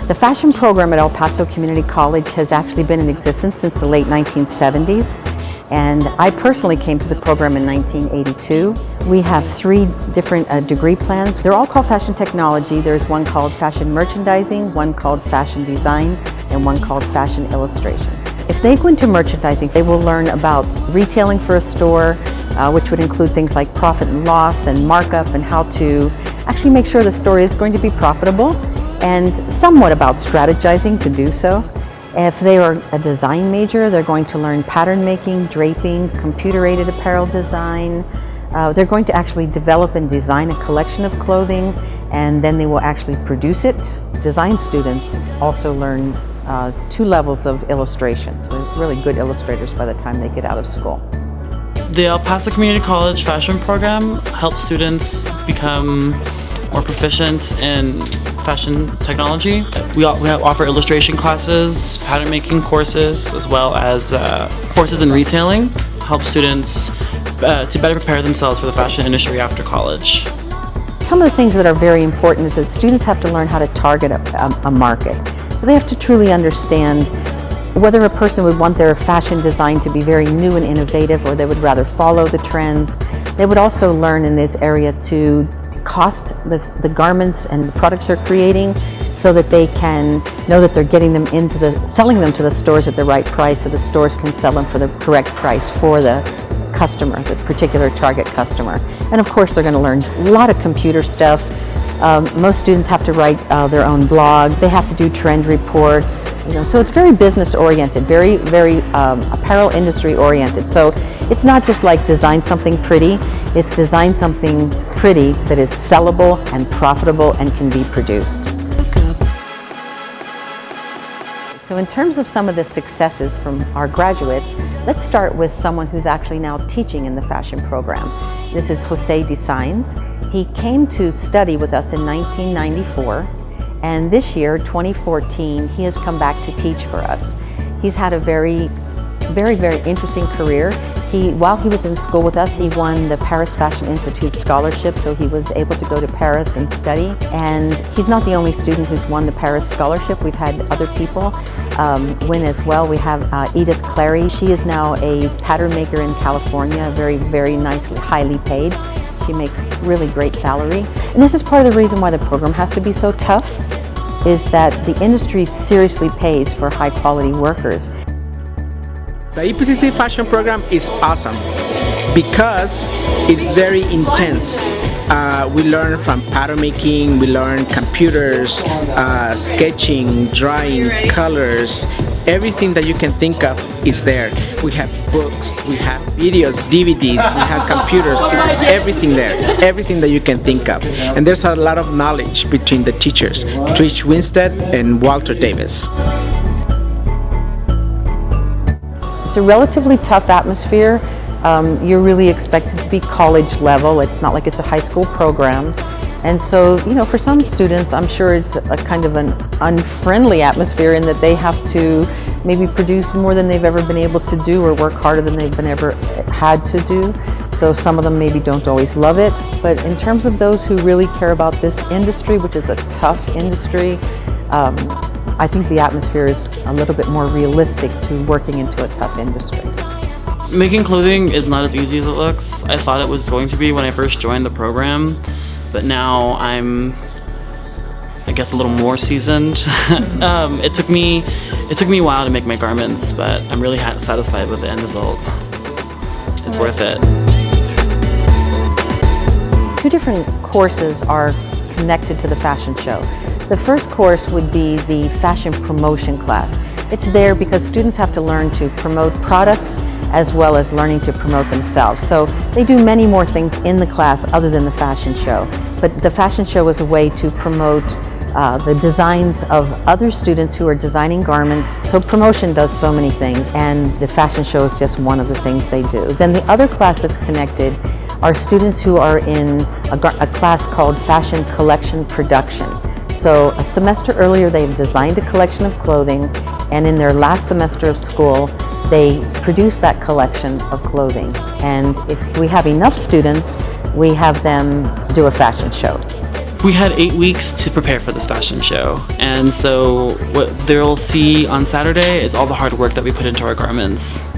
The fashion program at El Paso Community College has actually been in existence since the late 1970s, and I personally came to the program in 1982. We have 3 different degree plans. They're all called fashion technology. There's one called fashion merchandising, one called fashion design, and one called fashion illustration. If they go into merchandising, they will learn about retailing for a store, which would include things like profit and loss and markup, and how to actually make sure the store is going to be profitable, and somewhat about strategizing to do so. If they are a design major, they're going to learn pattern making, draping, computer-aided apparel design. They're going to actually develop and design a collection of clothing, and then they will actually produce it. Design students also learn 2 levels of illustration, so they're really good illustrators by the time they get out of school. The El Paso Community College fashion program helps students become more proficient in fashion technology. We offer illustration classes, pattern making courses, as well as courses in retailing, help students to better prepare themselves for the fashion industry after college. Some of the things that are very important is that students have to learn how to target a market. So they have to truly understand whether a person would want their fashion design to be very new and innovative, or they would rather follow the trends. They would also learn in this area to cost the garments and the products they're creating, so that they can know that they're getting them selling them to the stores at the right price, so the stores can sell them for the correct price for the customer, the particular target customer. And of course, they're going to learn a lot of computer stuff. Most students have to write their own blog. They have to do trend reports. So it's very business oriented, very apparel industry oriented. So it's not just like design something pretty. It's design something pretty that is sellable and profitable and can be produced. So in terms of some of the successes from our graduates, let's start with someone who's actually now teaching in the fashion program. This is Jose Designs. He came to study with us in 1994, and this year, 2014, he has come back to teach for us. He's had a very interesting career. While he was in school with us, he won the Paris Fashion Institute scholarship, so he was able to go to Paris and study. And he's not the only student who's won the Paris scholarship. We've had other people win as well. We have Edith Clary. She is now a pattern maker in California, very nicely, highly paid. She makes really great salary. And this is part of the reason why the program has to be so tough, is that the industry seriously pays for high quality workers. The EPCC fashion program is awesome because it's very intense. We learn from pattern making, we learn computers, sketching, drawing, colors. Everything that you can think of is there. We have books, we have videos, DVDs, we have computers. It's everything there, everything that you can think of. And there's a lot of knowledge between the teachers, Trish Winstead and Walter Davis. It's a relatively tough atmosphere. You're really expected to be college level. It's not like it's a high school program. And so, for some students, I'm sure it's a kind of an unfriendly atmosphere in that they have to maybe produce more than they've ever been able to do, or work harder than they've ever had to do. So some of them maybe don't always love it. But in terms of those who really care about this industry, which is a tough industry, I think the atmosphere is a little bit more realistic to working into a tough industry. Making clothing is not as easy as it looks. I thought it was going to be when I first joined the program, but now I'm, I guess, a little more seasoned. It took me a while to make my garments, but I'm really satisfied with the end result. It's worth it. 2 different courses are connected to the fashion show. The first course would be the fashion promotion class. It's there because students have to learn to promote products as well as learning to promote themselves. So they do many more things in the class other than the fashion show. But the fashion show is a way to promote the designs of other students who are designing garments. So promotion does so many things, and the fashion show is just one of the things they do. Then the other class that's connected are students who are in a class called Fashion Collection Production. So a semester earlier, they've designed a collection of clothing, and in their last semester of school, they produce that collection of clothing. And if we have enough students, we have them do a fashion show. We had 8 weeks to prepare for this fashion show, and so what they'll see on Saturday is all the hard work that we put into our garments.